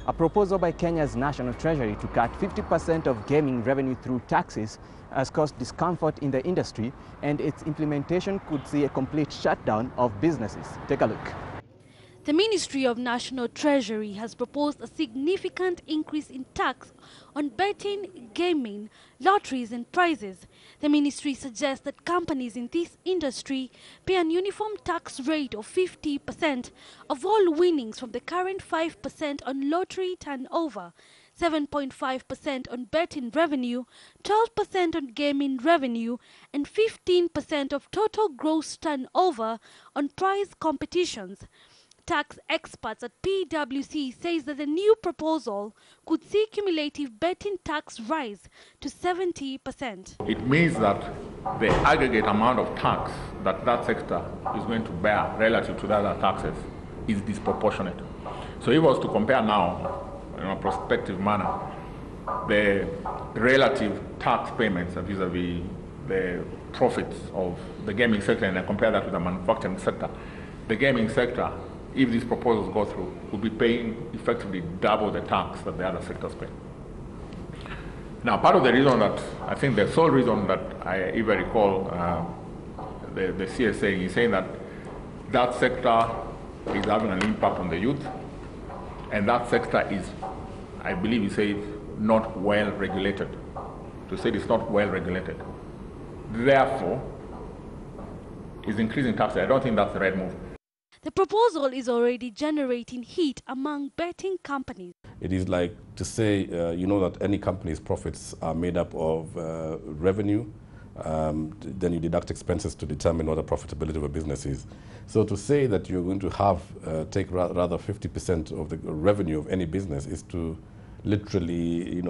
A proposal by Kenya's National Treasury to cut 50% of gaming revenue through taxes has caused discomfort in the industry, and its implementation could see a complete shutdown of businesses. Take a look. The Ministry of National Treasury has proposed a significant increase in tax on betting, gaming, lotteries and prizes. The ministry suggests that companies in this industry pay an uniform tax rate of 50% of all winnings from the current 5% on lottery turnover, 7.5% on betting revenue, 12% on gaming revenue, and 15% of total gross turnover on prize competitions. Tax experts at PwC says that the new proposal could see cumulative betting tax rise to 70%. It means that the aggregate amount of tax that that sector is going to bear relative to the other taxes is disproportionate. So if I was to compare now, in a prospective manner, the relative tax payments vis-a-vis the profits of the gaming sector, and I compare that with the manufacturing sector, the gaming sector, if these proposals go through, will be paying effectively double the tax that the other sectors pay. Now, part of the reason that, I think the sole reason that if I recall the CS saying, is saying that that sector is having an impact on the youth, and that sector is, I believe he said, not well regulated. To say it's not well regulated. Therefore, is increasing taxes. I don't think that's the right move. The proposal is already generating heat among betting companies. It is like to say, that any company's profits are made up of revenue, then you deduct expenses to determine what the profitability of a business is. So to say that you're going to have, take rather 50% of the revenue of any business is to literally,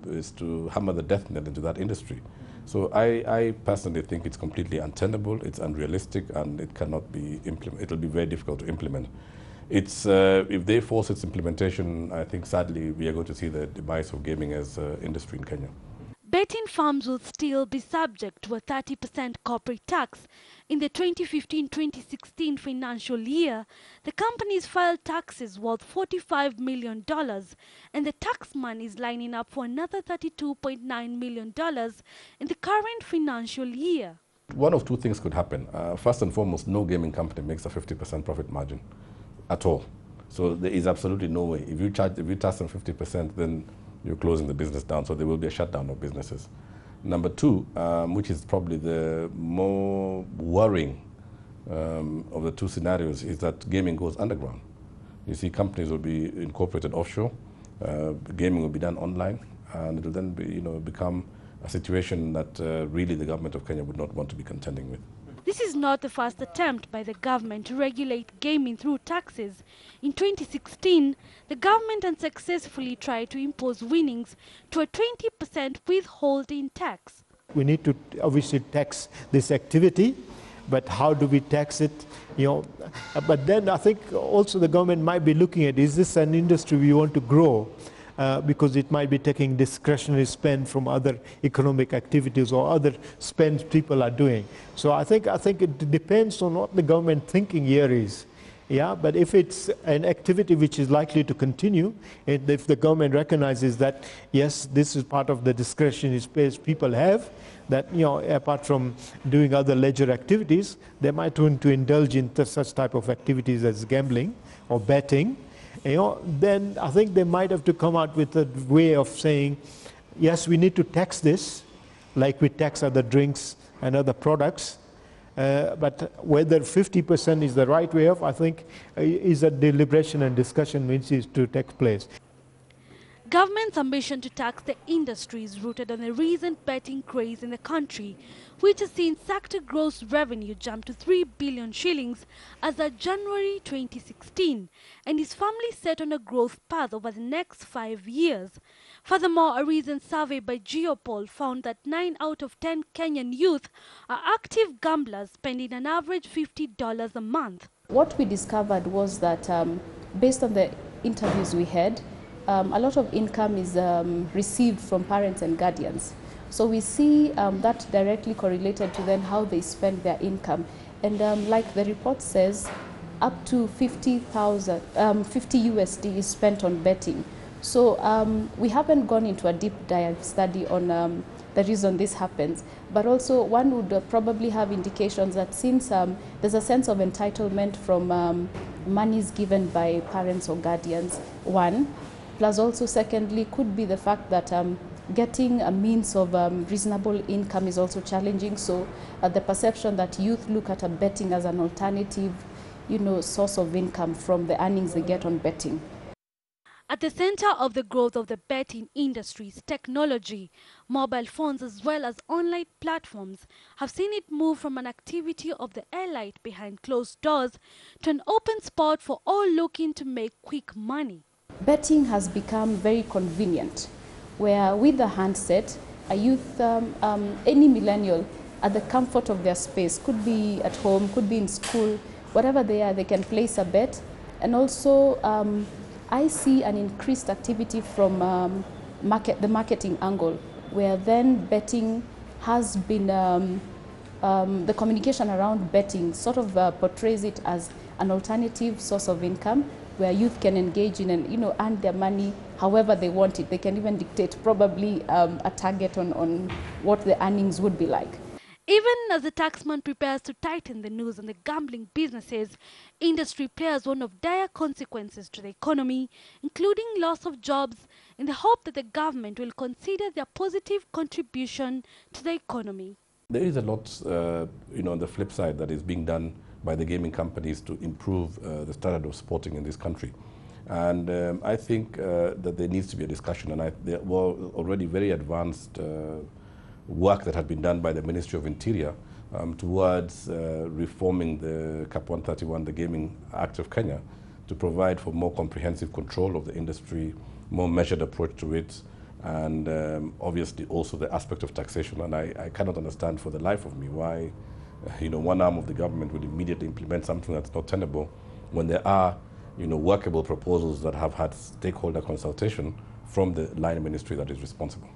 is to hammer the death knell into that industry. So I personally think it's completely untenable, it's unrealistic, and it cannot be implemented. It'll be very difficult to implement. It's, if they force its implementation, I think sadly we are going to see the demise of gaming as industry in Kenya. Betting firms will still be subject to a 30% corporate tax. In the 2015-2016 financial year, the companies filed taxes worth $45 million, and the taxman is lining up for another $32.9 million in the current financial year. One of two things could happen. First and foremost, no gaming company makes a 50% profit margin at all. So there is absolutely no way. If you tax them 50%, then you're closing the business down, so there will be a shutdown of businesses. Number two, which is probably the more worrying of the two scenarios, is that gaming goes underground. You see, companies will be incorporated offshore, gaming will be done online, and it will then be, become a situation that really the government of Kenya would not want to be contending with. This is not the first attempt by the government to regulate gaming through taxes. In 2016, the government unsuccessfully tried to impose winnings to a 20% withholding tax. We need to obviously tax this activity, but how do we tax it? But then I think also the government might be looking at, is this an industry we want to grow? Because it might be taking discretionary spend from other economic activities or other spends people are doing. So I think it depends on what the government thinking here is. Yeah, but if it's an activity which is likely to continue, and if the government recognizes that, yes, this is part of the discretionary space people have, that, apart from doing other leisure activities, they might want to indulge in such type of activities as gambling or betting. Then I think they might have to come out with a way of saying, yes, we need to tax this, like we tax other drinks and other products. But whether 50% is the right way of, I think, is a deliberation and discussion which is to take place. Government's ambition to tax the industry is rooted on the recent betting craze in the country, which has seen sector gross revenue jump to 3 billion shillings as of January 2016, and is firmly set on a growth path over the next 5 years. Furthermore, a recent survey by Geopol found that 9 out of 10 Kenyan youth are active gamblers, spending an average $50 a month. What we discovered was that based on the interviews we had, a lot of income is received from parents and guardians. So we see that directly correlated to then how they spend their income. And like the report says, up to 50 USD is spent on betting, So we haven't gone into a deep dive study on the reason this happens, but also one would probably have indications that since there's a sense of entitlement from monies given by parents or guardians, one, plus also secondly could be the fact that getting a means of reasonable income is also challenging. So the perception that youth look at betting as an alternative, source of income from the earnings they get on betting. At the center of the growth of the betting industry's technology, mobile phones as well as online platforms have seen it move from an activity of the elite behind closed doors to an open spot for all looking to make quick money. Betting has become very convenient, where with the handset, a youth, any millennial, at the comfort of their space, could be at home, could be in school, whatever they are, they can place a bet. And also, I see an increased activity from the marketing angle, where then betting has been, the communication around betting sort of portrays it as an alternative source of income, where youth can engage in and earn their money however they want it. They can even dictate probably a target on what the earnings would be like. Even as the taxman prepares to tighten the noose on the gambling businesses, industry players warn of dire consequences to the economy, including loss of jobs, in the hope that the government will consider their positive contribution to the economy. There is a lot, on the flip side that is being done by the gaming companies to improve the standard of sporting in this country. And I think that there needs to be a discussion, and there were already very advanced work that had been done by the Ministry of Interior towards reforming the Cap 131, the Gaming Act of Kenya, to provide for more comprehensive control of the industry, more measured approach to it, and obviously also the aspect of taxation. And I cannot understand for the life of me why one arm of the government would immediately implement something that's not tenable when there are workable proposals that have had stakeholder consultation from the line ministry that is responsible.